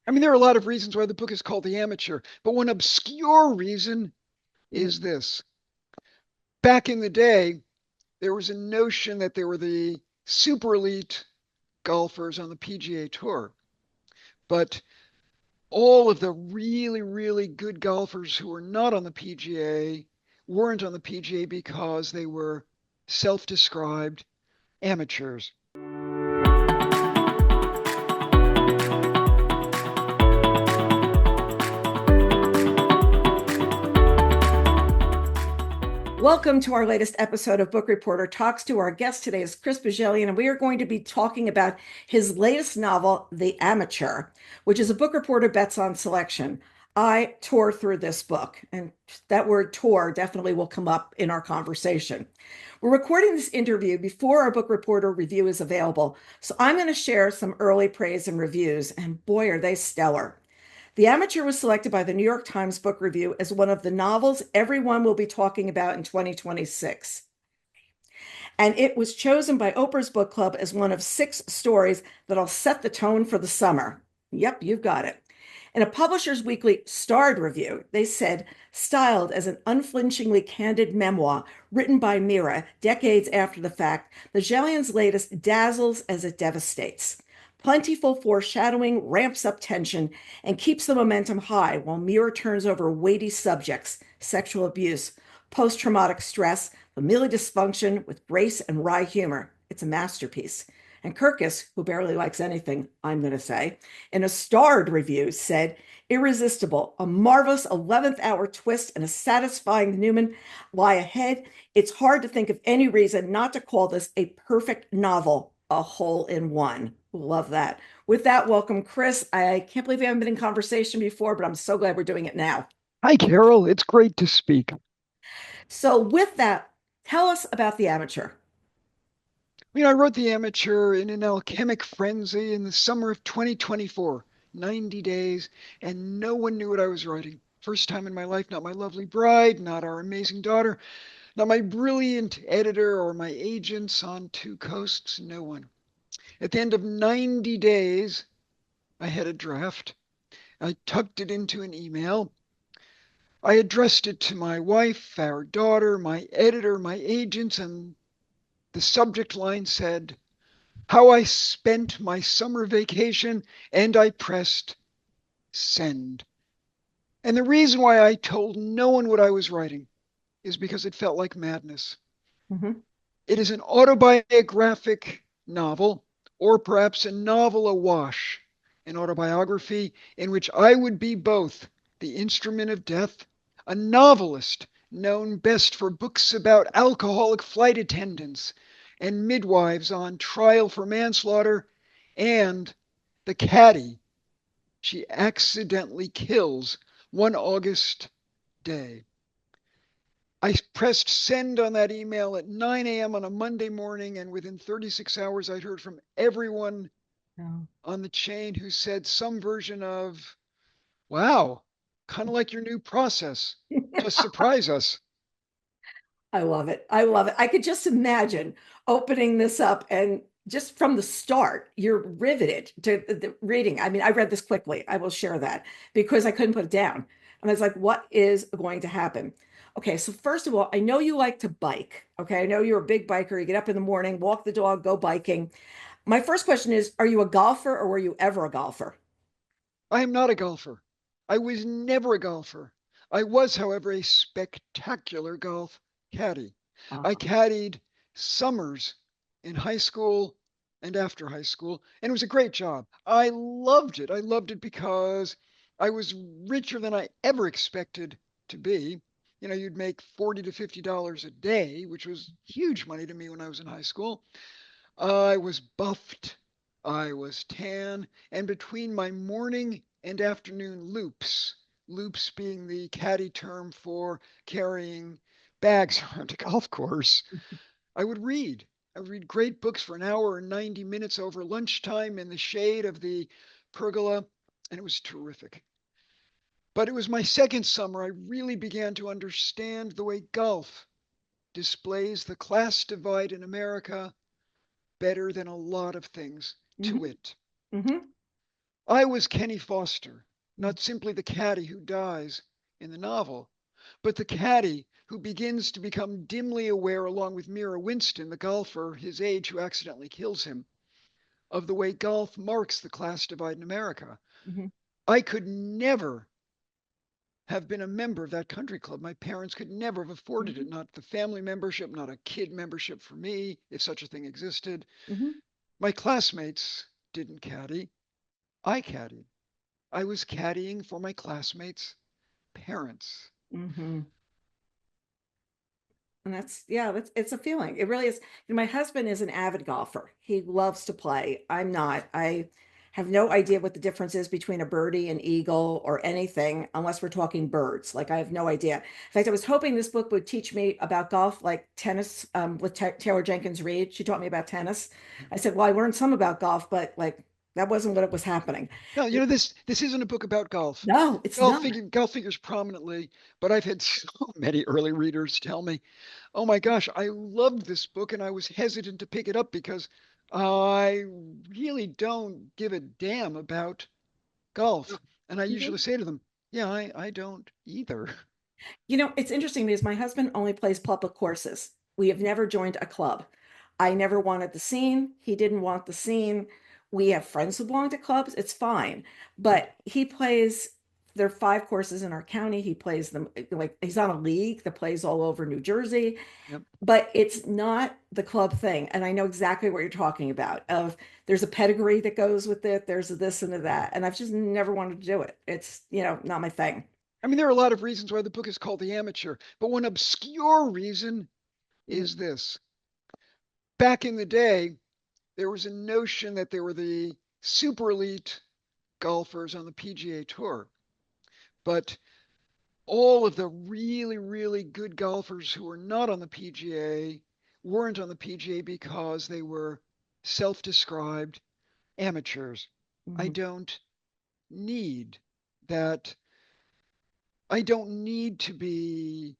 I mean, there are a lot of reasons why the book is called The Amateur, but one obscure reason Mm. is this. Back in the day, there was a notion that there were the super elite golfers on the PGA Tour, but all of the really, really good golfers who were not on the PGA weren't on the PGA because they were self described amateurs. Welcome to our latest episode of Book Reporter Talks to. Our guest today is Chris Bohjalian, and we are going to be talking about his latest novel, The Amateur, which is a Book Reporter Bets On selection. I tore through this book, and that word tore definitely will come up in our conversation. We're recording this interview before our Book Reporter review is available, so I'm going to share some early praise and reviews, and boy, are they stellar. The Amateur was selected by the New York Times Book Review as one of the novels everyone will be talking about in 2026. And it was chosen by Oprah's Book Club as one of 6 stories that'll set the tone for the summer. Yep, you've got it. In a Publishers Weekly starred review, they said, styled as an unflinchingly candid memoir written by Mira decades after the fact, the Bohjalian's latest dazzles as it devastates. Plentiful foreshadowing ramps up tension and keeps the momentum high while Mira turns over weighty subjects, sexual abuse, post traumatic stress, familial dysfunction with grace and wry humor. It's a masterpiece. And Kirkus, who barely likes anything, I'm going to say, in a starred review said, irresistible, a marvelous 11th hour twist and a satisfying Newman lie ahead. It's hard to think of any reason not to call this a perfect novel, a hole in one. Love that. With that, welcome, Chris. I can't believe we haven't been in conversation before, but I'm so glad we're doing it now. Hi, Carol. It's great to speak. So, with that, tell us about The Amateur. I wrote The Amateur in an alchemic frenzy in the summer of 2024, 90 days, and no one knew what I was writing. First time in my life, not my lovely bride, not our amazing daughter, not my brilliant editor or my agents on 2 coasts, no one. At the end of 90 days, I had a draft. I tucked it into an email. I addressed it to my wife, our daughter, my editor, my agents, and the subject line said, How I Spent My Summer Vacation, and I pressed send. And the reason why I told no one what I was writing is because it felt like madness. Mhm. It is an autobiographic novel, or perhaps a novel awash, an autobiography in which I would be both the instrument of death, a novelist known best for books about alcoholic flight attendants and midwives on trial for manslaughter, and the caddy she accidentally kills one August day. I pressed send on that email at 9 a.m. on a Monday morning, and within 36 hours, I'd heard from everyone Oh. on the chain who said some version of, wow, kind of like your new process. Just surprise us. I love it. I love it. I could just imagine opening this up and just from the start, you're riveted to the reading. I mean, I read this quickly. I will share that because I couldn't put it down. And I was like, what is going to happen? Okay, so first of all, I know you like to bike. Okay, I know you're a big biker. You get up in the morning, walk the dog, go biking. My first question is, are you a golfer or were you ever a golfer? I am not a golfer. I was never a golfer. I was, however, a spectacular golf caddy. I Uh-huh. caddied summers in high school and after high school, and it was a great job. I loved it. I loved it because I was richer than I ever expected to be. You'd make $40 to $50 a day, which was huge money to me when I was in high school. I was buffed, I was tan, and between my morning and afternoon loops being the caddy term for carrying bags around a golf course, I would read. I would read great books for an hour and 90 minutes over lunchtime in the shade of the pergola, and it was terrific. But it was my second summer I really began to understand the way golf displays the class divide in America better than a lot of things, to Hmm. wit. Hmm. I was Kenny Foster, not simply the caddy who dies in the novel, but the caddy who begins to become dimly aware, along with Mira Winston, the golfer his age who accidentally kills him, of the way golf marks the class divide in America. Mm-hmm. I could never have been a member of that country club. My parents could never have afforded Mm-hmm. it, not the family membership, not a kid membership for me, if such a thing existed. Mm-hmm. My classmates didn't caddy. I caddied. I was caddying for my classmates' parents. Mm-hmm. And that's, yeah, that's, it's a feeling. It really is. My husband is an avid golfer. He loves to play. I'm not. I have no idea what the difference is between a birdie, an eagle, or anything, unless we're talking birds. Like I have no idea. In fact, I was hoping this book would teach me about golf, like tennis, with Taylor Jenkins Reid. She taught me about tennis. I said, well, I learned some about golf, but like that wasn't what it was happening. No, you know this isn't a book about golf. No, it's not. Golf figures prominently, but I've had so many early readers tell me, "Oh my gosh, I loved this book and I was hesitant to pick it up because I really don't give a damn about golf." And I usually say to them, "Yeah, I don't either." It's interesting because my husband only plays public courses. We have never joined a club. I never wanted the scene. He didn't want the scene. We have friends who belong to clubs. It's fine. But he plays, there are 5 courses in our county. He plays them like he's on a league that plays all over New Jersey, Yep. but it's not the club thing. And I know exactly what you're talking about. Of there's a pedigree that goes with it. There's a this and a that. And I've just never wanted to do it. It's, not my thing. I mean, there are a lot of reasons why the book is called The Amateur, but one obscure reason is Mm-hmm. this. Back in the day, there was a notion that there were the super elite golfers on the PGA Tour, but all of the really, really good golfers who were not on the PGA weren't on the PGA because they were self described amateurs. I Mm-hmm. don't need that. I don't need to be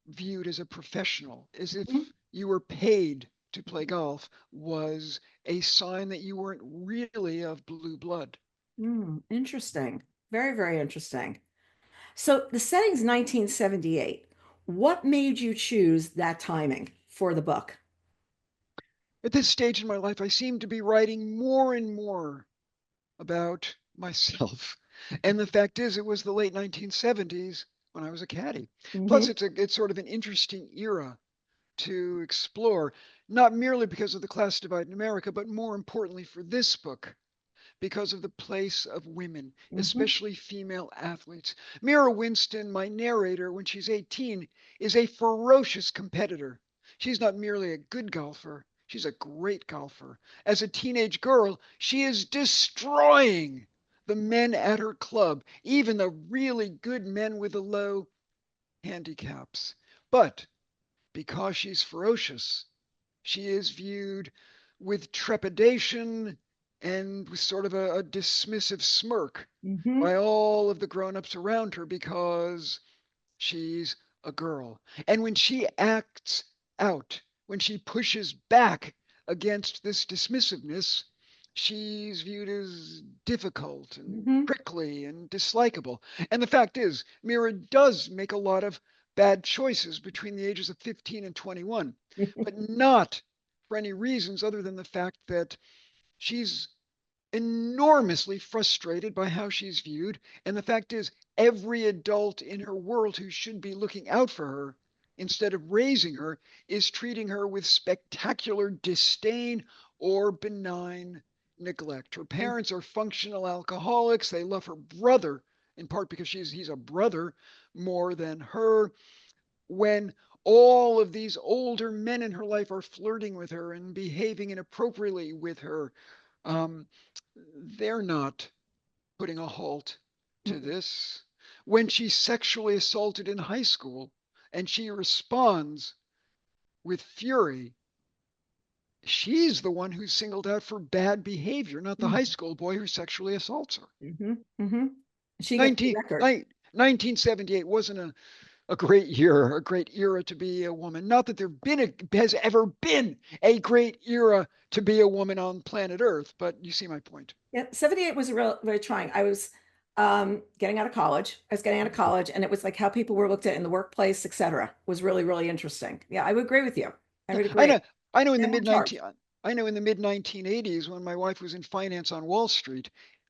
viewed as a professional, as if you were paid to play golf was a sign that you weren't really of blue blood. Interesting. Very, very interesting. So the setting's 1978. What made you choose that timing for the book? At this stage in my life, I seem to be writing more and more about myself. And the fact is, it was the late 1970s when I was a caddy. Plus, Hmm. it's sort of an interesting era to explore, not merely because of the class divide in America, but more importantly for this book, because of the place of women, Hmm. especially female athletes. Mira Winston, my narrator, when she's 18, is a ferocious competitor. She's not merely a good golfer, she's a great golfer. As a teenage girl, she is destroying the men at her club, even the really good men with the low handicaps. But because she's ferocious, she is viewed with trepidation and with sort of a dismissive smirk Hmm. by all of the grown-ups around her because she's a girl. And when she acts out, when she pushes back against this dismissiveness, she's viewed as difficult and Hmm. prickly and dislikable. And the fact is, Mira does make a lot of bad choices between the ages of 15 and 21, but not for any reasons other than the fact that she's enormously frustrated by how she's viewed. And the fact is, every adult in her world who should be looking out for her instead of raising her is treating her with spectacular disdain or benign neglect. Her parents are functional alcoholics. They love her brother, in part because he's a brother more than her. When all of these older men in her life are flirting with her and behaving inappropriately with her, um, they're not putting a halt to this. When she's sexually assaulted in high school and she responds with fury, she's the one who's singled out for bad behavior, not the high school boy who sexually assaults her. Hmm. Hmm. She gets the 19, record. 1978 wasn't A great era to be a woman. Not that has ever been a great era to be a woman on planet Earth, but you see my point. Yeah, 78 was really trying. I was getting out of college. I was getting out of college, and it was like how people were looked at in the workplace, etc. was really, really interesting. Yeah, I would agree with you. I Yeah, would agree. I know in the Men were in mid charge. 19 I know in the mid 1980s when my wife was in finance on Wall Street.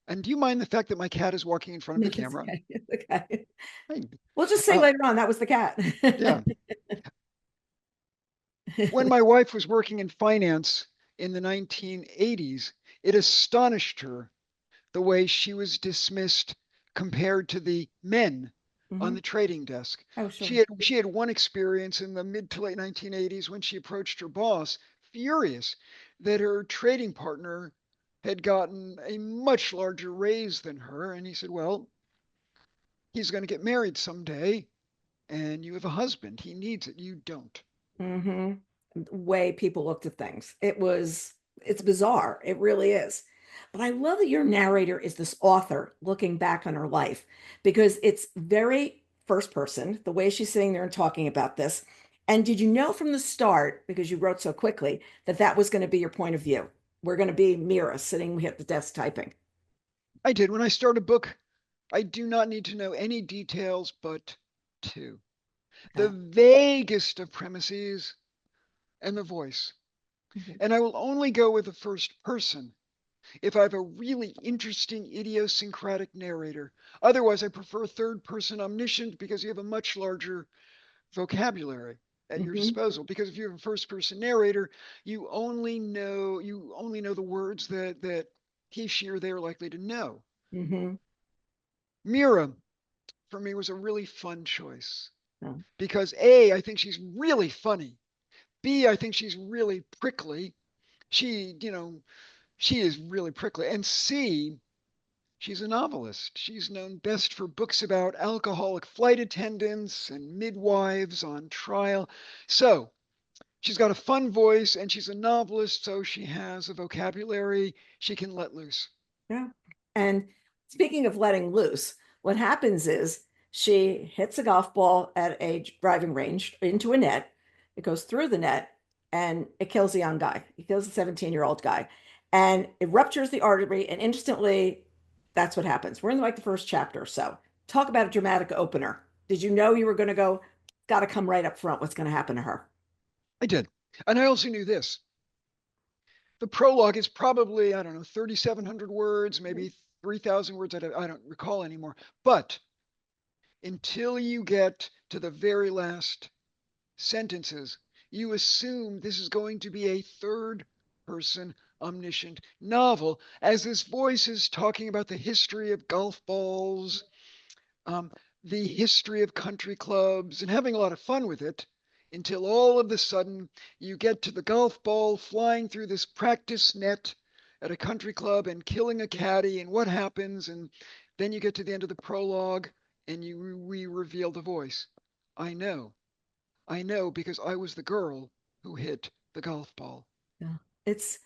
And do you mind the fact that my cat is walking in front of No, the it's camera? okay. It's okay. Hey, We'll just say uh, later on that was the cat. yeah. When my wife was working in finance in the 1980s, it astonished her the way she was dismissed compared to the men on Hmm. the trading desk. Oh, She sure. had she had one experience in the mid to late 1980s when she approached her boss, furious that her trading partner had gotten a much larger raise than her, and he said, "Well, he's going to get married someday, and you have a husband. He needs it. You don't." Hmm. Way people looked at things. It's bizarre. It really is. But I love that your narrator is this author looking back on her life because it's very first person, the way she's sitting there and talking about this. And did you know from the start, because you wrote so quickly, that that was going to be your point of view? We're going to be Mira sitting at the desk typing. I did. When I start a book, I do not need to know any details but two: the Yeah. vaguest of premises and the voice. Mhm. And I will only go with the first person if I have a really interesting idiosyncratic narrator. Otherwise, I prefer third person omniscient because you have a much larger vocabulary at your Mhm. disposal. Because if you have a first person narrator, you only know the words that he, she, or they are likely to know. Mhm. Mira, for me, was a really fun choice Yeah. because A, I think she's really funny. B, I think she's really prickly. She is really prickly. And C, she's a novelist. She's known best for books about alcoholic flight attendants and midwives on trial. So she's got a fun voice and she's a novelist, so she has a vocabulary she can let loose. Yeah. And speaking of letting loose, what happens is she hits a golf ball at a driving range into a net. It goes through the net and it kills a young guy. It kills a 17-year-old guy. And it ruptures the artery, and instantly that's what happens. We're in like the first chapter or so. Talk about a dramatic opener. Did you know you were going to go, got to come right up front? What's going to happen to her? I did. And I also knew this. The prologue is probably, I don't know, 3,700 words, maybe 3,000 words. I don't recall anymore. But until you get to the very last sentences, you assume this is going to be a third person omniscient novel, as this voice is talking about the history of golf balls, um, the history of country clubs, and having a lot of fun with it until all of a sudden you get to the golf ball flying through this practice net at a country club and killing a caddy, and what happens, and then you get to the end of the prologue and we reveal the voice. I know. I know because I was the girl who hit the golf ball. Yeah. It's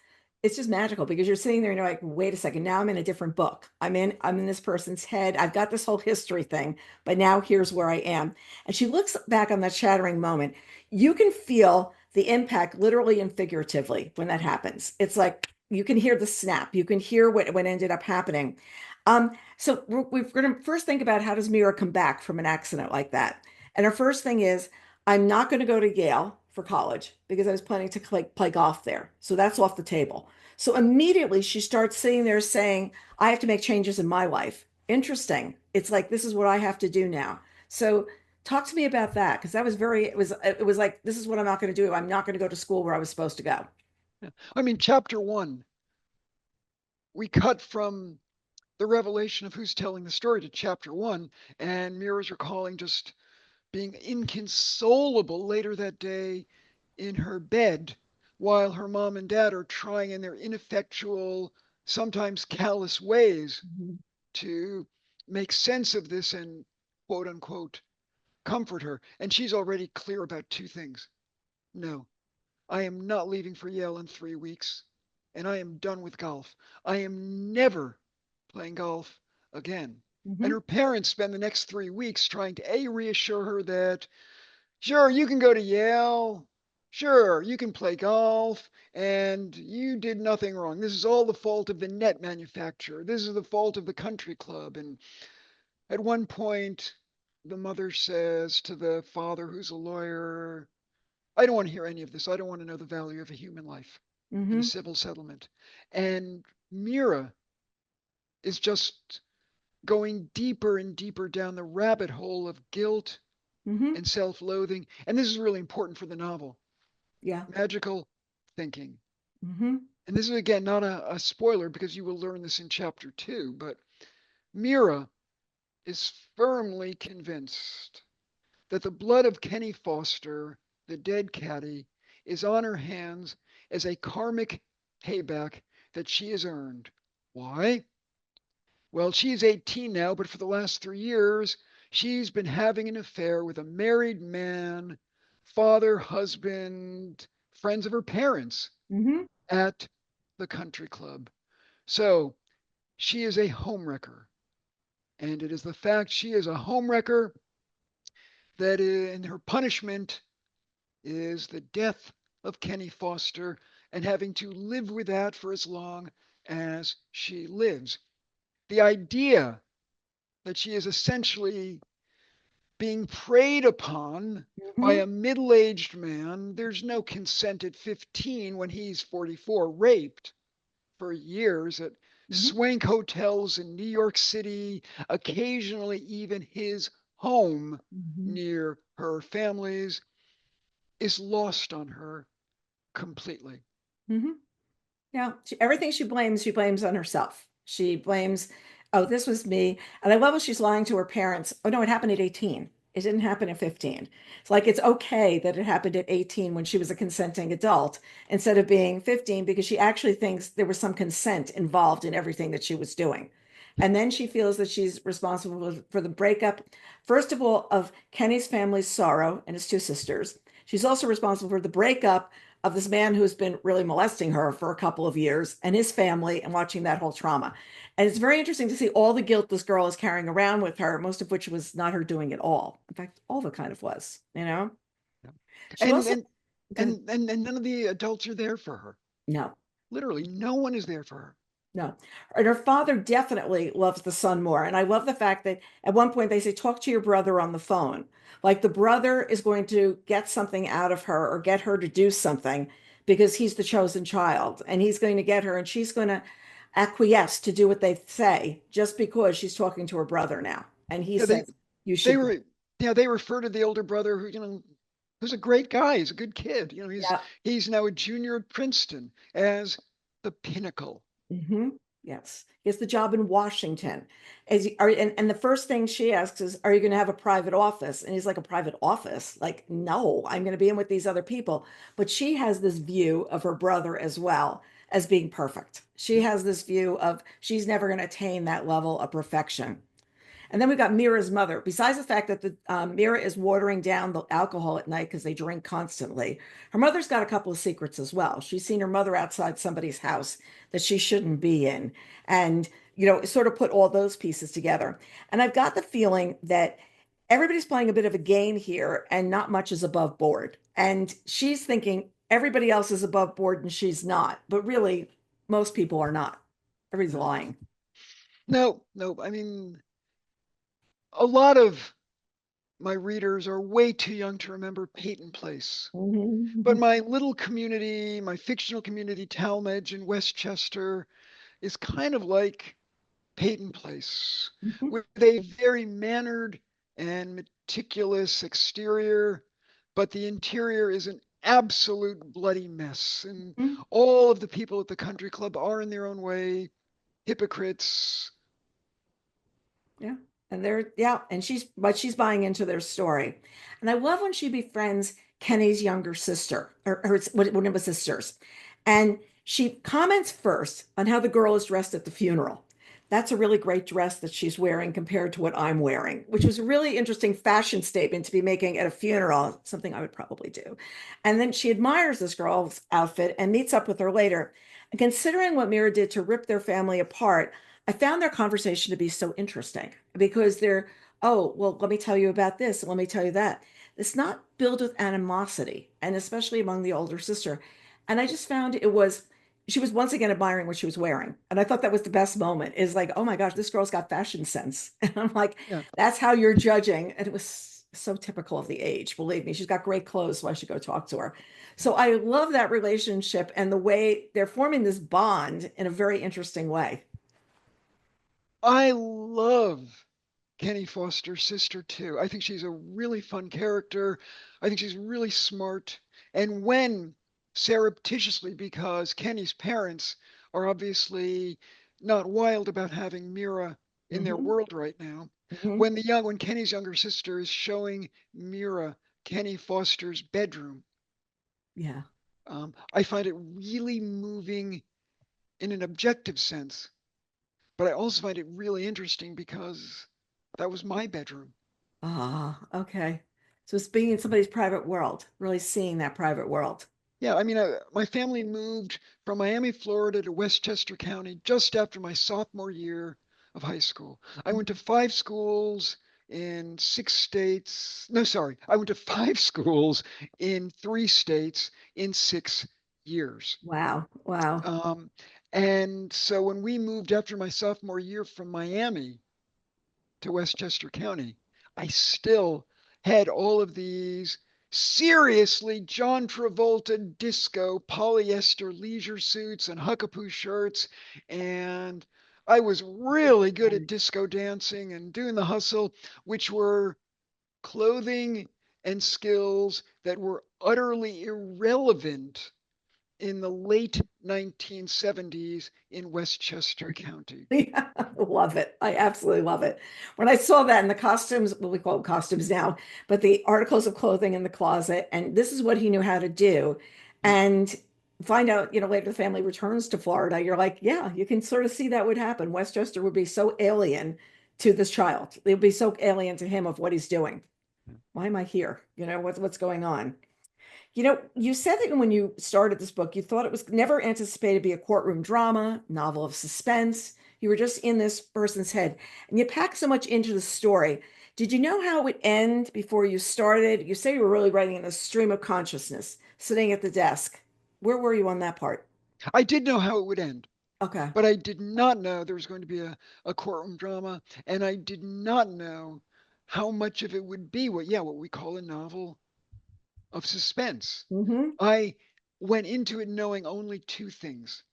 it's just magical because you're sitting there and you're like, wait a second, now I'm in a different book. I'm in this person's head. I've got this whole history thing, but now here's where I am. And she looks back on that shattering moment. You can feel the impact literally and figuratively when that happens. It's like you can hear the snap, you can hear what ended up happening. So we're going to first think about how does Mira come back from an accident like that? And her first thing is I'm not going to go to Yale for college because I was planning to play golf there. So that's off the table. So immediately she starts sitting there saying, I have to make changes in my life. Interesting. It's like, this is what I have to do now. So talk to me about that because that was it was like, this is what I'm not going to do. I'm not going to go to school where I was supposed to go. Yeah. I mean, chapter one, we cut from the revelation of who's telling the story to chapter one, and Mira's recalling just being inconsolable later that day in her bed while her mom and dad are trying in their ineffectual, sometimes callous ways Mhm. to make sense of this and quote unquote comfort her. And she's already clear about two things. No, I am not leaving for Yale in 3 weeks, and I am done with golf. I am never playing golf again. And Mm-hmm. her parents spend the next 3 weeks trying to reassure her that, sure, you can go to Yale. Sure, you can play golf. And you did nothing wrong. This is all the fault of the net manufacturer. This is the fault of the country club. And at one point, the mother says to the father, who's a lawyer, I don't want to hear any of this. I don't want to know the value of a human life in a Mm-hmm. civil settlement. And Mira is just going deeper and deeper down the rabbit hole of guilt Mm-hmm. and self loathing. And this is really important for the novel, Yeah. magical thinking. Mm-hmm. And this is, again, not a spoiler because you will learn this in chapter 2, but Mira is firmly convinced that the blood of Kenny Foster, the dead caddy, is on her hands as a karmic payback that she has earned. Why? Well, she's 18 now, but for the last 3 years, she's been having an affair with a married man, father, husband, friends of her parents Mm-hmm. at the country club. So she is a homewrecker. And it is the fact she is a homewrecker that in her punishment is the death of Kenny Foster and having to live with that for as long as she lives. The idea that she is essentially being preyed upon by Mm-hmm. a middle aged man, there's no consent at 15 when he's 44, raped for years at Mm-hmm. swank hotels in New York City, occasionally even his home Mm-hmm. near her family's, is lost on her completely. Mm-hmm. Yeah, everything she blames on herself. She blames, oh, this was me. And I love when she's lying to her parents. Oh, no, it happened at 18. It didn't happen at 15. It's like it's okay that it happened at 18 when she was a consenting adult instead of being 15 because she actually thinks there was some consent involved in everything that she was doing. And then she feels that she's responsible for the breakup, first of all, of Kenny's family's sorrow and his two sisters. She's also responsible for the breakup of this man who's been really molesting her for a couple of years and his family and watching that whole trauma. And it's very interesting to see all the guilt this girl is carrying around with her, most of which was not her doing at all. In fact, all of it kind of was, you know? She And also, and and none of the adults are there for her. no, Literally, no one is there for her. no. And her father definitely loves the son more. And I love the fact that at one point they say, talk to your brother on the phone. Like the brother is going to get something out of her or get her to do something because he's the chosen child and he's going to get her and she's going to acquiesce to do what they say just because she's talking to her brother now. And he Yeah, says, you they should go. were yeah, they refer to the older brother who, who's a great guy, he's a good kid. Yeah. He's now a junior at Princeton as the pinnacle. Hmm. Yes. He has the job in Washington. And the first thing she asks is, are you going to have a private office? And he's like, a private office? Like, no, I'm going to be in with these other people. But she has this view of her brother as well as being perfect. She Yeah. has this view of she's never going to attain that level of perfection. And then we've got Mira's mother. Besides the fact that the Mira is watering down the alcohol at night because they drink constantly, her mother's got a couple of secrets as well. She's seen her mother outside somebody's house that she shouldn't be in, and sort of put all those pieces together. And I've got the feeling that everybody's playing a bit of a game here, and not much is above board. And she's thinking everybody else is above board, and she's not. But really, most people are not. Everybody's No, lying. no, no. I mean, a lot of my readers are way too young to remember Peyton Place. But Mhm. my little community, my fictional community, Talmadge in Westchester, is kind of like Peyton Place, with a very mannered and meticulous exterior, but the interior is an absolute bloody mess. And Mhm. all of the people at the country club are, in their own way, hypocrites. Yeah. And and she's buying into their story. And I love when she befriends Kenny's younger sister, or one of his sisters. And she comments first on how the girl is dressed at the funeral. That's a really great dress that she's wearing compared to what I'm wearing, which was a really interesting fashion statement to be making at a funeral, something I would probably do. And then she admires this girl's outfit and meets up with her later. And considering what Mira did to rip their family apart, I found their conversation to be so interesting because they're, oh, well, let me tell you about this, and let me tell you that. It's not built with animosity, and especially among the older sister. And I just found she was once again admiring what she was wearing. And I thought that was the best moment is like, oh my gosh, this girl's got fashion sense. And I'm like, Yeah. that's how you're judging. And it was so typical of the age. Believe me, she's got great clothes, so I should go talk to her. So I love that relationship and the way they're forming this bond in a very interesting way. I love Kenny Foster's sister too. I think she's a really fun character. I think she's really smart. And when surreptitiously, because Kenny's parents are obviously not wild about having Mira in their Hmm. world right now, Hmm. when Kenny's younger sister is showing Mira Kenny Foster's bedroom, Yeah. I find it really moving in an objective sense, but I also find it really interesting because that was my bedroom. Ah, okay. So it's being in somebody's private world, really seeing that private world. Yeah, I mean, my family moved from Miami, Florida to Westchester County just after my sophomore year of high school. I went to five schools in 6 states. No, sorry, I went to five schools in 3 states in 6 years. Wow. Wow. Um, and so when we moved after my sophomore year from Miami to Westchester County, I still had all of these seriously John Travolta disco polyester leisure suits and huckapoo shirts. And I was really good at disco dancing and doing the hustle, which were clothing and skills that were utterly irrelevant in the late 1970s in Westchester County. Yeah, love it. I absolutely love it. When I saw that in the costumes, well, we call them costumes now, but the articles of clothing in the closet, and this is what he knew how to do. And find out, later the family returns to Florida. You're like, yeah, you can sort of see that would happen. Westchester would be so alien to this child. It would be so alien to him of what he's doing. Why am I here? What's going on? You said that when you started this book, you thought it was never anticipated to be a courtroom drama, novel of suspense. You were just in this person's head, and you packed so much into the story. Did you know how it would end before you started? You say you were really writing in a stream of consciousness, sitting at the desk. Where were you on that part? I did know how it would end, Okay. but I did not know there was going to be a courtroom drama, and I did not know how much of it would be what we call a novel of suspense. Hmm. I went into it knowing only two things.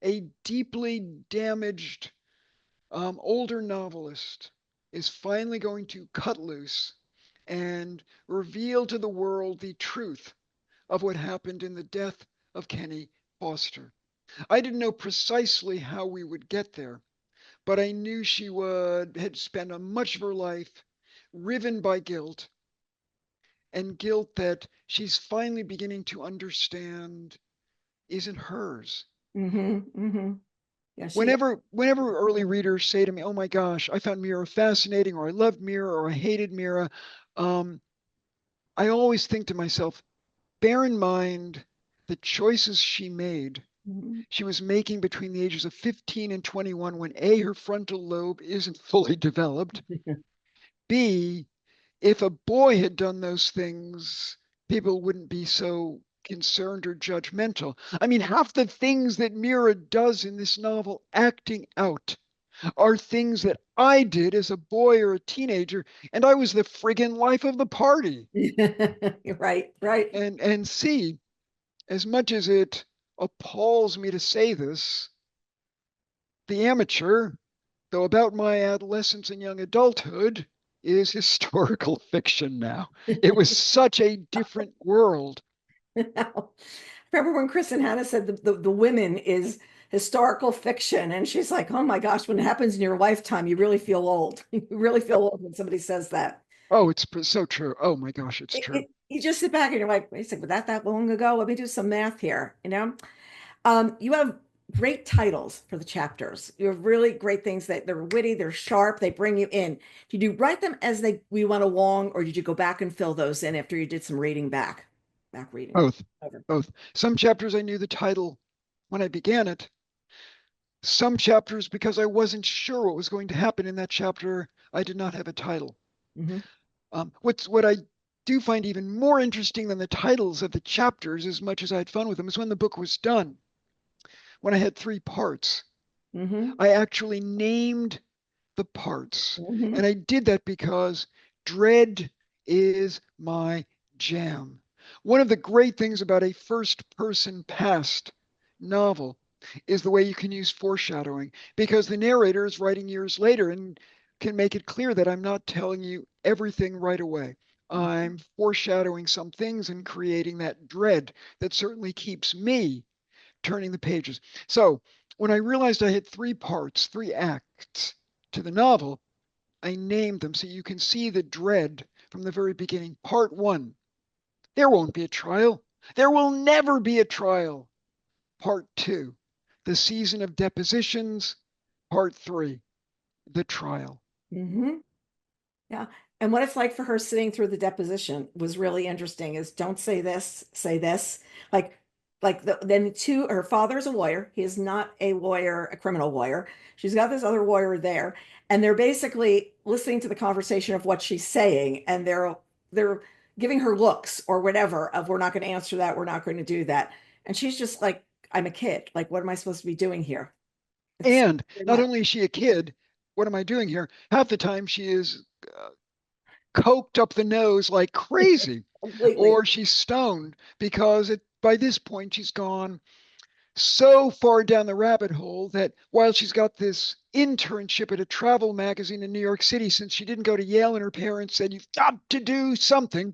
A deeply damaged older novelist is finally going to cut loose and reveal to the world the truth of what happened in the death of Kenny Foster. I didn't know precisely how we would get there, but I knew she would had spent a much of her life riven by guilt, and guilt that she's finally beginning to understand isn't hers. Hmm. Hmm. Yeah, she. Whenever early readers say to me, "Oh my gosh, I found Mira fascinating," or "I loved Mira," or "I hated Mira," um, I always think to myself, bear in mind the choices she made. Mhm. She was making between the ages of 15 and 21 when A, her frontal lobe isn't fully developed. B, if a boy had done those things, people wouldn't be so concerned or judgmental. I mean, half the things that Mira does in this novel, acting out, are things that I did as a boy or a teenager, and I was the friggin' life of the party. Right, right. And C, as much as it appalls me to say this, the amateur, though about my adolescence and young adulthood, is historical fiction now. It was such a different world. Now, remember when Chris and Hannah said the women is historical fiction, and she's like, "Oh my gosh, when it happens in your lifetime, you really feel old. You really feel old when somebody says that." Oh, it's so true. Oh my gosh, it's true. You just sit back and you're like, "Wait a second, was that long ago? Let me do some math here." You have great titles for the chapters. You have really great things that they're witty, they're sharp, they bring you in. Did you write them as we went along, or did you go back and fill those in after you did some reading back reading? Both, Over. both. Some chapters I knew the title when I began it, Some chapters, because I wasn't sure what was going to happen in that chapter, I did not have a title. Mm-hmm. What I do find even more interesting than the titles of the chapters, as much as I had fun with them, is when the book was done. When I had three parts, Mm-hmm. I actually named the parts. Mm-hmm. And I did that because dread is my jam. One of the great things about a first person past novel is the way you can use foreshadowing, because the narrator is writing years later and can make it clear that I'm not telling you everything right away. I'm foreshadowing some things and creating that dread that certainly keeps me turning the pages. So when I realized I had three parts, three acts to the novel, I named them so you can see the dread from the very beginning. Part one, there won't be a trial. There will never be a trial. Part two, the season of depositions. Part three, the trial. Mm-hmm. Yeah. And what it's like for her sitting through the deposition was really interesting is don't say this, say this. Like then two, her father's a lawyer. He is not a lawyer, a criminal lawyer. She's got this other lawyer there, and they're basically listening to the conversation of what she's saying, and they're giving her looks or whatever of we're not going to answer that, we're not going to do that. And she's just like, I'm a kid. Like, what am I supposed to be doing here? It's And very not much only is she a kid, what am I doing here? Half the time she is coked up the nose like crazy, completely or she's stoned because by this point she's gone so far down the rabbit hole that while she's got this internship at a travel magazine in New York City, since she didn't go to Yale and her parents said, you've got to do something,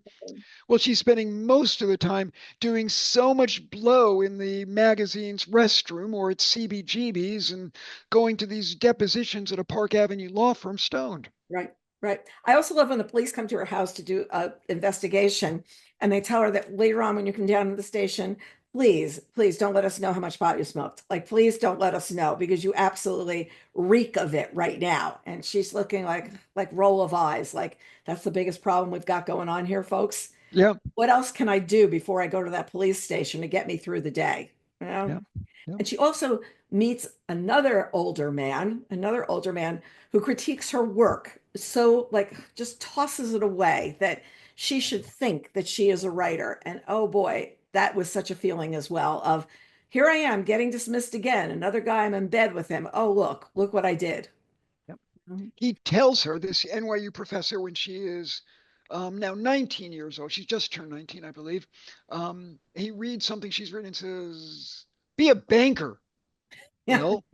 well, she's spending most of the time doing so much blow in the magazine's restroom or at CBGB's and going to these depositions at a Park Avenue law firm stoned. right, right. I also love when the police come to her house to do a investigation and they tell her that later on when you come down to the station, please don't let us know how much pot you smoked. Like, please don't let us know because you absolutely reek of it right now. And she's looking like roll of eyes, like that's the biggest problem we've got going on here, folks. Yeah, What else can I do before I go to that police station to get me through the day? You know? yeah, yeah. And she also meets another older man who critiques her work. So, like, just tosses it away that she should think that she is a writer. And oh boy, that was such a feeling as well of here I am getting dismissed again. Another guy, I'm in bed with him. Oh, look what I did. Yeah. He tells her, this NYU professor, when she is now 19 years old, she's just turned 19, I believe. He reads something she's written and says, be a banker. Yeah. Well,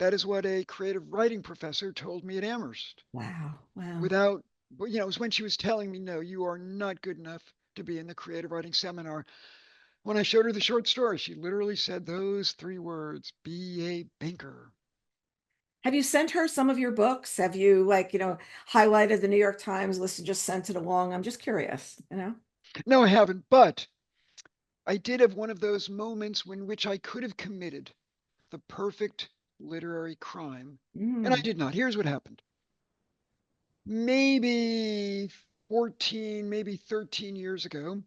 that is what a creative writing professor told me at Amherst. Wow. Wow. Without, it was when she was telling me, no, you are not good enough to be in the creative writing seminar. When I showed her the short story, she literally said those three words, be a banker. Have you sent her some of your books? Have you highlighted the New York Times list and just sent it along? I'm just curious. No, I haven't, but I did have one of those moments in which I could have committed the perfect literary crime, and I Mm. did not. Here's what happened. Maybe 14, maybe 13 years ago,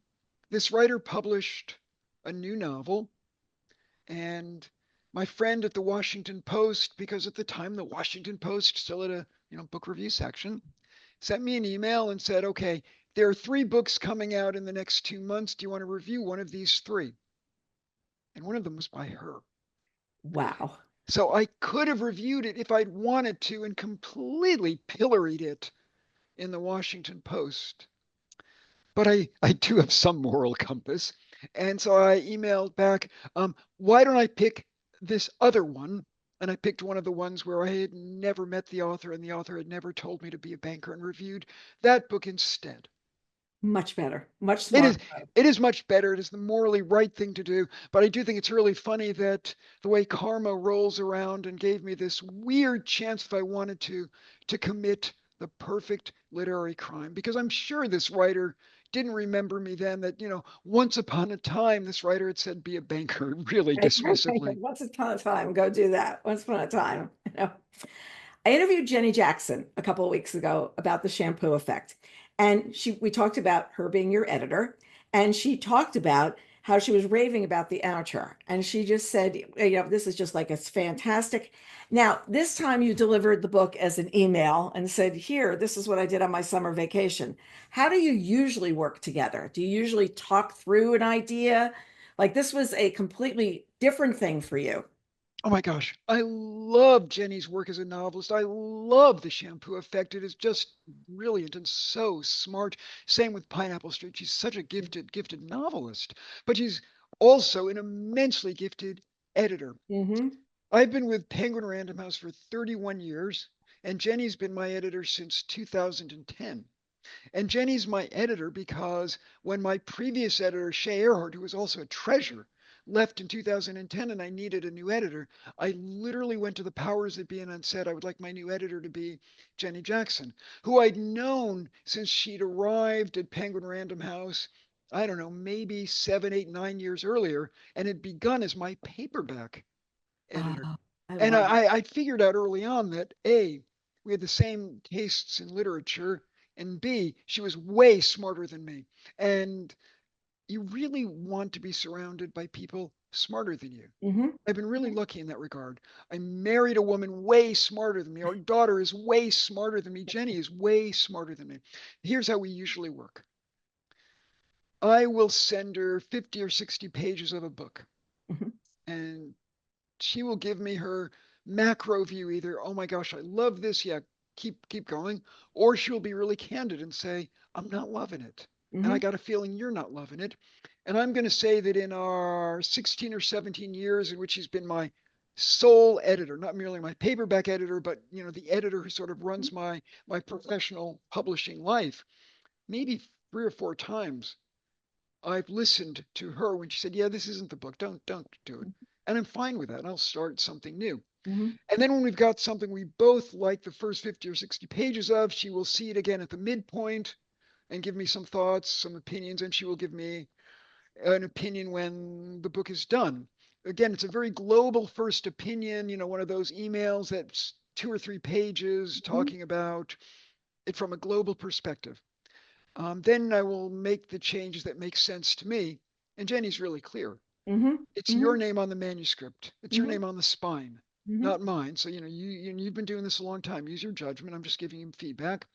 this writer published a new novel, and my friend at the Washington Post, because at the time the Washington Post still had a book review section, sent me an email and said, okay, there are three books coming out in the next 2 months. Do you want to review one of these three? And one of them was by her. Wow. So I could have reviewed it if I'd wanted to and completely pilloried it in the Washington Post. But I do have some moral compass. And so I emailed back, why don't I pick this other one? And I picked one of the ones where I had never met the author and the author had never told me to be a banker, and reviewed that book instead. Much better, much It is smarter. it is much better. It is the morally right thing to do. But I do think it's really funny that the way karma rolls around and gave me this weird chance, if I wanted to commit the perfect literary crime. Because I'm sure this writer didn't remember me then, that, once upon a time this writer had said be a banker really Right, right. dismissively. Once upon a time, go do that. Once upon a time. I interviewed Jenny Jackson a couple of weeks ago about the shampoo effect. And we talked about her being your editor, and she talked about how she was raving about the amateur. And she just said, this is just like, it's fantastic. Now, this time you delivered the book as an email and said, here, this is what I did on my summer vacation. How do you usually work together? Do you usually talk through an idea? Like this was a completely different thing for you. Oh my gosh, I love Jenny's work as a novelist. I love the shampoo effect. It is just brilliant and so smart. Same with Pineapple Street. She's such a gifted novelist, but she's also an immensely gifted editor. Mm-hmm. I've been with Penguin Random House for 31 years, and Jenny's been my editor since 2010. And Jenny's my editor because when my previous editor, Shay Earhart, who was also a treasure, left in 2010 and I needed a new editor, I literally went to the powers that be and said I would like my new editor to be Jenny Jackson, who I'd known since she'd arrived at Penguin Random House, I don't know, maybe 7, 8, 9 years earlier, and had begun as my paperback editor. Oh, I And love it. I figured out early on that A, we had the same tastes in literature, and B, she was way smarter than me. And you really want to be surrounded by people smarter than you. Mm-hmm. I've been really lucky in that regard. I married a woman way smarter than me. Our daughter is way smarter than me. Jenny is way smarter than me. Here's how we usually work. I will send her 50 or 60 pages of a book, Mm-hmm. and she will give me her macro view, either, oh my gosh, I love this, yeah, keep going, or she'll be really candid and say, I'm not loving it. And Mm-hmm. I got a feeling you're not loving it. And I'm going to say that in our 16 or 17 years in which she's been my sole editor, not merely my paperback editor, but the editor who sort of runs my professional publishing life, maybe 3 or 4 times I've listened to her when she said, "Yeah, this isn't the book. Don't do it." And I'm fine with that. And I'll start something new. Mm-hmm. And then when we've got something we both like the first 50 or 60 pages of, she will see it again at the midpoint and give me some thoughts, some opinions, and she will give me an opinion when the book is done. Again, it's a very global first opinion, one of those emails that's 2 or 3 pages Mm-hmm. talking about it from a global perspective. Then I will make the changes that make sense to me. And Jenny's really clear. Mm-hmm. It's Mm-hmm. your name on the manuscript. It's your Mm-hmm. name on the spine, Mm-hmm. not mine. So you've been doing this a long time. Use your judgment. I'm just giving you feedback.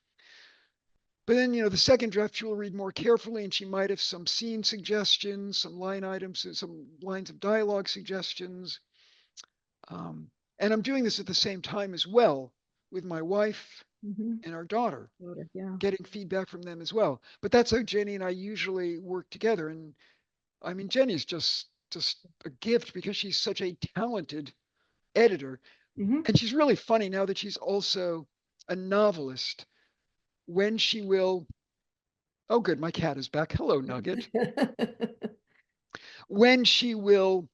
But then the second draft she will read more carefully, and she might have some scene suggestions, some line items, some lines of dialogue suggestions. Um, and I'm doing this at the same time as well with my wife Mm-hmm. and our daughter, Yeah. getting feedback from them as well. But that's how Jenny and I usually work together. And I mean, Jenny's just a gift because she's such a talented editor, Mm-hmm. and she's really funny now that she's also a novelist. When she will, oh, good, my cat is back. Hello, Nugget. When she will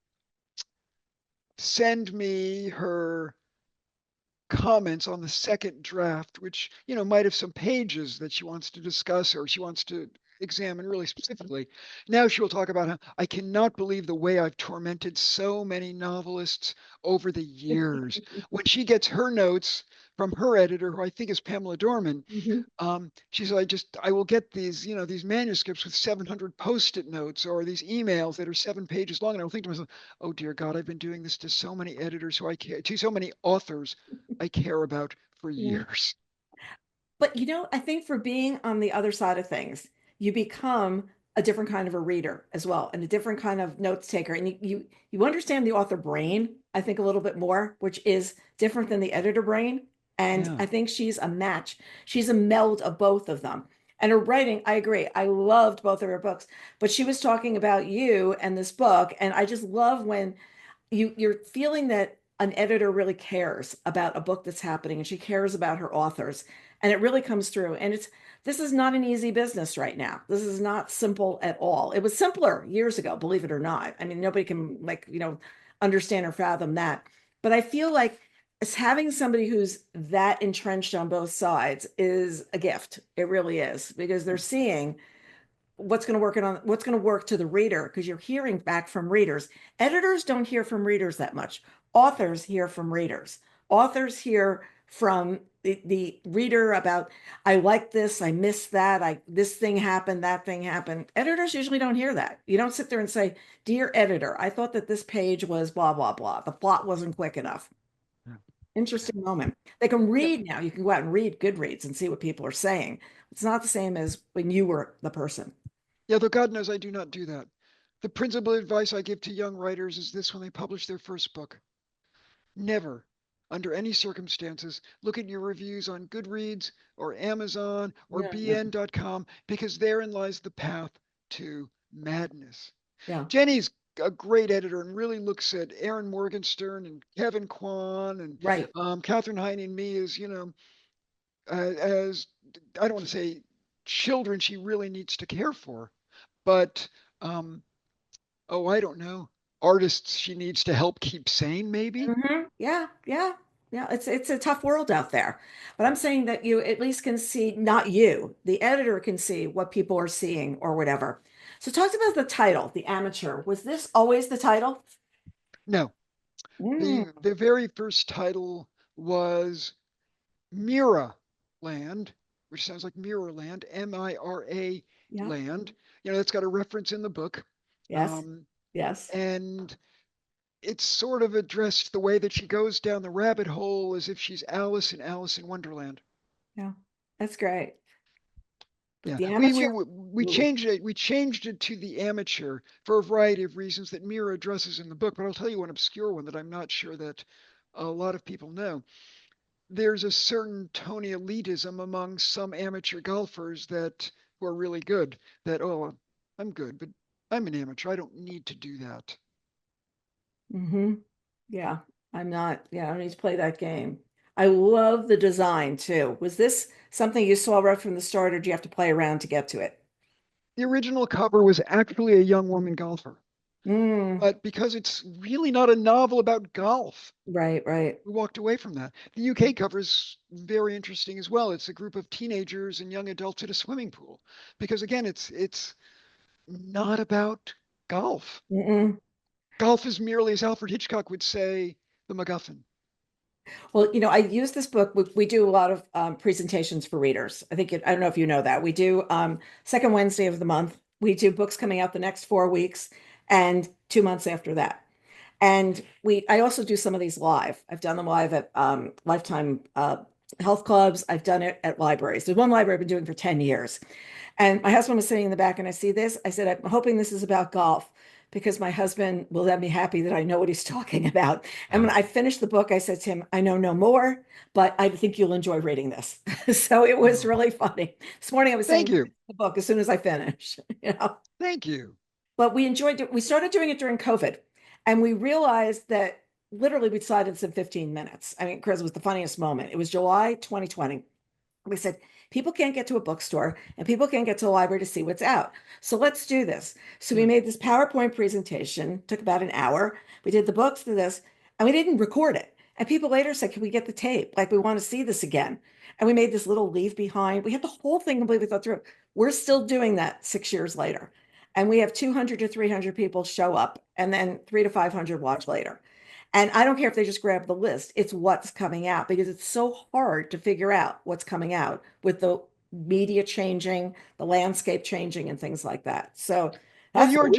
send me her comments on the second draft, which, might have some pages that she wants to discuss or she wants to examine really specifically. Now she will talk about how I cannot believe the way I've tormented so many novelists over the years. When she gets her notes from her editor, who I think is Pamela Dorman, Mm-hmm. she said, I will get these manuscripts with 700 post-it notes or these emails that are 7 pages long. And I'll think to myself, oh dear God, I've been doing this to so many editors to so many authors I care about for Yeah. years. But I think for being on the other side of things, you become a different kind of a reader as well, and a different kind of notes taker. And you understand the author brain, I think, a little bit more, which is different than the editor brain. And Yeah. I think she's a match. She's a meld of both of them. And her writing, I agree. I loved both of her books, but she was talking about you and this book, and I just love when you're feeling that an editor really cares about a book that's happening and she cares about her authors, and it really comes through. And this is not an easy business right now. This is not simple at all. It was simpler years ago, believe it or not. I mean, nobody can understand or fathom that, but I feel like it's having somebody who's that entrenched on both sides is a gift. It really is, because they're seeing what's going to work to the reader, because you're hearing back from readers. Editors don't hear from readers that much. Authors hear from readers. Authors hear from the reader about, I like this, I missed that, this thing happened, that thing happened. Editors usually don't hear that. You don't sit there and say, dear editor, I thought that this page was blah, blah, blah. The plot wasn't quick enough. Yeah. Interesting moment. They can Yeah. read now. You can go out and read Goodreads and see what people are saying. It's not the same as when you were the person. Yeah, though God knows I do not do that. The principal advice I give to young writers is this when they publish their first book: never, under any circumstances, look at your reviews on Goodreads or Amazon or Yeah, yeah, bn.com, because therein lies the path to madness. yeah. Jenny's a great editor and really looks at Aaron Morgenstern and Kevin Kwan and Right. Catherine Heine and me as, as I don't want to say children she really needs to care for, but um, oh, I don't know, artists she needs to help keep sane, maybe. Yeah, yeah, yeah. It's a tough world out there. But I'm saying that you at least can see, not you, the editor can see what people are seeing or whatever. So talk about the title, The Amateur. Was this always the title? No, Mm, the very first title was Mira Land, which sounds like Mirror Land, Mira yeah. Land. That's got a reference in the book. Yes. Um, Yes. and it's sort of addressed the way that she goes down the rabbit hole as if she's Alice in Wonderland. Yeah. That's great. But Yeah, the we amateur. we we Ooh, changed it. We changed it to the amateur for a variety of reasons that Mira addresses in the book. But I'll tell you one obscure one that I'm not sure that a lot of people know. There's a certain Tony elitism among some amateur golfers that who are really good. That, oh, I'm good, but I'm an amateur. I don't need to do that. mm-hmm. Yeah. I'm not, yeah, I don't need to play that game. I love the design too. Was this something you saw right from the start, or do you have to play around to get to it? The original cover was actually a young woman golfer, Mm, but because it's really not a novel about golf, right, right. we walked away from that. The UK cover is very interesting as well. It's a group of teenagers and young adults at a swimming pool, because again, it's not about golf. Mm-mm. Golf is merely, as Alfred Hitchcock would say, the MacGuffin. Well, I use this book. We do a lot of presentations for readers. I don't know if you know that. We do second Wednesday of the month. We do books coming out the next 4 weeks and 2 months after that. And I also do some of these live. I've done them live at Lifetime health clubs. I've done it at libraries. There's one library I've been doing for 10 years. And my husband was sitting in the back and I see this. I said, I'm hoping this is about golf because my husband will let me happy that I know what he's talking about. And when I finished the book, I said to him, I know no more, but I think you'll enjoy reading this. So it was Oh, really funny. This morning I was thank saying you. the book as soon as I finish, Thank you. But we enjoyed it. We started doing it during COVID and we realized that literally we decided this in 15 minutes. I mean, Chris, was the funniest moment. It was July 2020. We said, people can't get to a bookstore and people can't get to the library to see what's out. So let's do this. So we Yeah. made this PowerPoint presentation, took about an hour. We did the books to this, and we didn't record it. And people later said, can we get the tape? Like, we want to see this again. And we made this little leave behind. We had the whole thing completely thought through. We're still doing that 6 years later. And we have 200 to 300 people show up and then 3 to 500 watch later. And I don't care if they just grab the list, it's what's coming out because it's so hard to figure out what's coming out with the media changing, the landscape changing, and things like that. So Well, that's what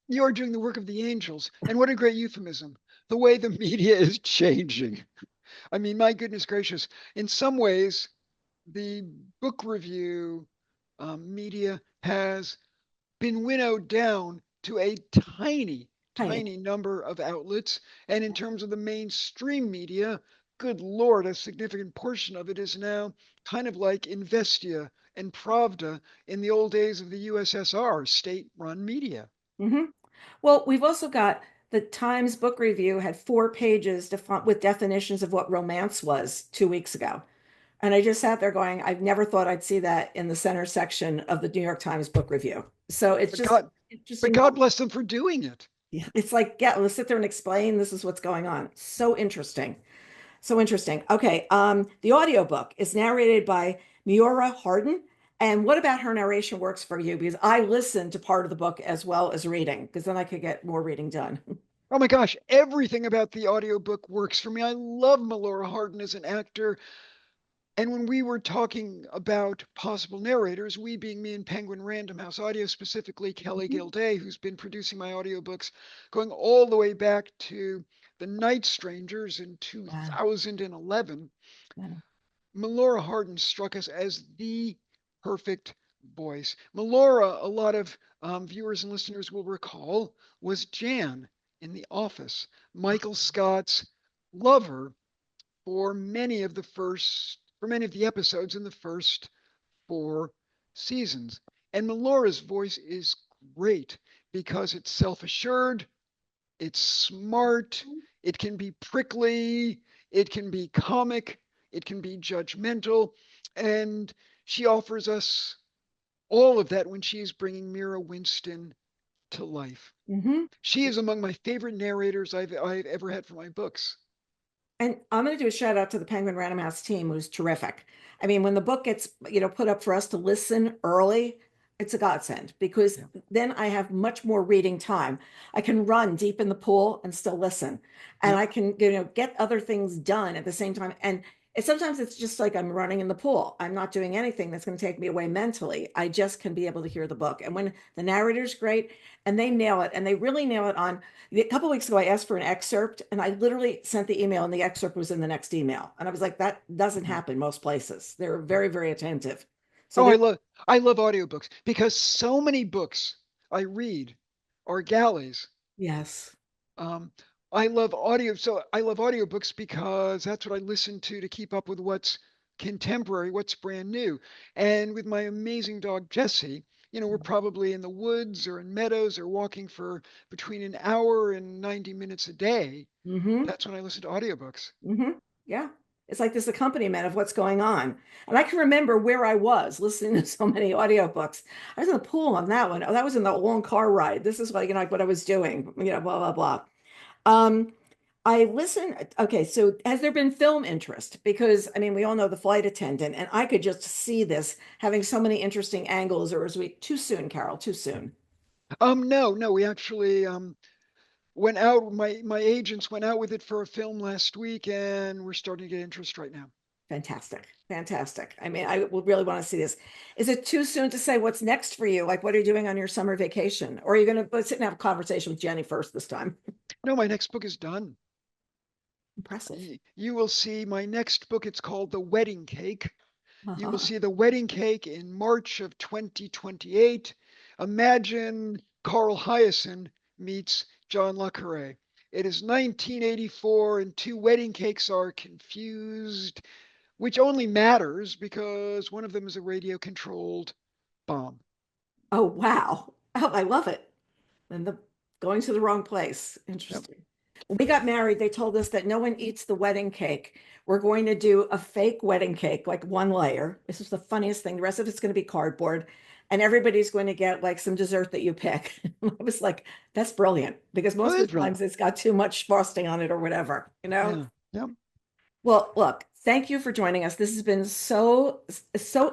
you're doing the work of the angels, and what a great euphemism. The way the media is changing. I mean, my goodness gracious. In some ways, the book review media has been winnowed down to a tiny, tiny. tiny number of outlets. And in terms of the mainstream media, good Lord, a significant portion of it is now kind of like Investia and Pravda in the old days of the USSR, state run media. Hmm. Well, we've also got the Times book review had 4 pages with definitions of what romance was 2 weeks ago. And I just sat there going, I've never thought I'd see that in the center section of the New York Times book review. So it's But just God, but interesting. God bless them for doing it. Yeah, it's like, yeah, let's sit there and explain this is what's going on. So interesting. So interesting. Okay. The audiobook is narrated by Miora Hardin. And what about her narration works for you? Because I listen to part of the book as well as reading, because then I could get more reading done. Oh my gosh, everything about the audiobook works for me. I love Melora Hardin as an actor. And when we were talking about possible narrators, we being me and Penguin Random House Audio, specifically Kelly Mhm. Gilday, who's been producing my audiobooks going all the way back to The Night Strangers in Wow. 2011, Wow. Melora Hardin struck us as the perfect voice. Melora, a lot of viewers and listeners will recall, was Jan in The Office, Michael Scott's lover for many of the episodes in the first 4 seasons. And Melora's voice is great because it's self-assured, it's smart, it can be prickly, it can be comic, it can be judgmental, and she offers us all of that when she's bringing Mira Winston to life. Mm-hmm. She is among my favorite narrators I've ever had for my books. And I'm going to do a shout out to the Penguin Random House team, who's terrific. I mean, when the book gets, put up for us to listen early, it's a godsend because Yeah. then I have much more reading time. I can run deep in the pool and still listen, and Yep. I can, get other things done at the same time. And sometimes it's just like I'm running in the pool. I'm not doing anything that's going to take me away mentally. I just can be able to hear the book. And when the narrator's great and they nail it, and they really nail it on a couple of weeks ago, I asked for an excerpt and I literally sent the email and the excerpt was in the next email. And I was like, that doesn't Yeah. happen most places. They're very, very attentive. So Oh, they're, I love audiobooks because so many books I read are galleys. yes. Um, I love audiobooks because that's what I listen to keep up with what's contemporary, what's brand new. And with my amazing dog Jessie, we're probably in the woods or in meadows or walking for between an hour and 90 minutes a day. Mm-hmm. That's when I listen to audiobooks. Mm-hmm. Yeah. It's like this accompaniment of what's going on. And I can remember where I was listening to so many audiobooks. I was in the pool on that one. Oh, that was in the long car ride. This is like, like what I was doing, blah, blah, blah. Um, I listen. Okay, so has there been film interest? Because I mean, we all know the flight attendant, and I could just see this having so many interesting angles. Or is we too soon, Carol? Too soon. No, we actually went out. My agents went out with it for a film last week, and we're starting to get interest right now. Fantastic, fantastic. I mean, I would really want to see this. Is it too soon to say what's next for you? Like, what are you doing on your summer vacation? Or are you going to sit and have a conversation with Jenny first this time? No, my next book is done. Impressive. You will see my next book. It's called The Wedding Cake. You will Uh-huh. see The Wedding Cake in March of 2028. Imagine Carl Hyacin meets John Le Carre. It is 1984, and two wedding cakes are confused, which only matters because one of them is a radio controlled bomb. Oh, wow. Oh, I love it. And the going to the wrong place. Yep. Interesting. When we got married, they told us that no one eats the wedding cake. We're going to do a fake wedding cake, like one layer. This is the funniest thing. The rest of it's going to be cardboard, and everybody's going to get like some dessert that you pick. I was like, that's brilliant because Oh, most that's of the brilliant. times it's got too much frosting on it or whatever, Yeah. Yep. Well, look, thank you for joining us. This has been so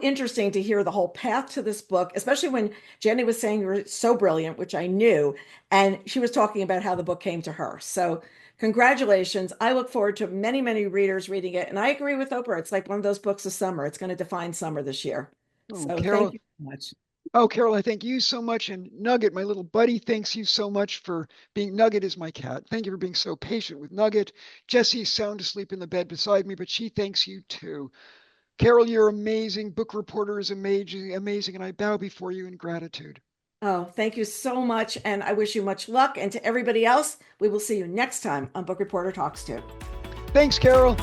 interesting to hear the whole path to this book, especially when Jenny was saying you were so brilliant, which I knew, and she was talking about how the book came to her. So, congratulations. I look forward to many, many readers reading it. And I agree with Oprah. It's like one of those books of summer. It's going to define summer this year. Oh, So, thank Carol. you so much. Oh, Carol, I thank you so much. And Nugget, my little buddy, thanks you so much for being Nugget is my cat. Thank you for being so patient with Nugget. Jessie's sound asleep in the bed beside me, but she thanks you too. Carol, you're amazing. Book reporter is amazing, and I bow before you in gratitude. Oh, thank you so much. And I wish you much luck. And to everybody else, we will see you next time on Book Reporter Talks To. Thanks, Carol.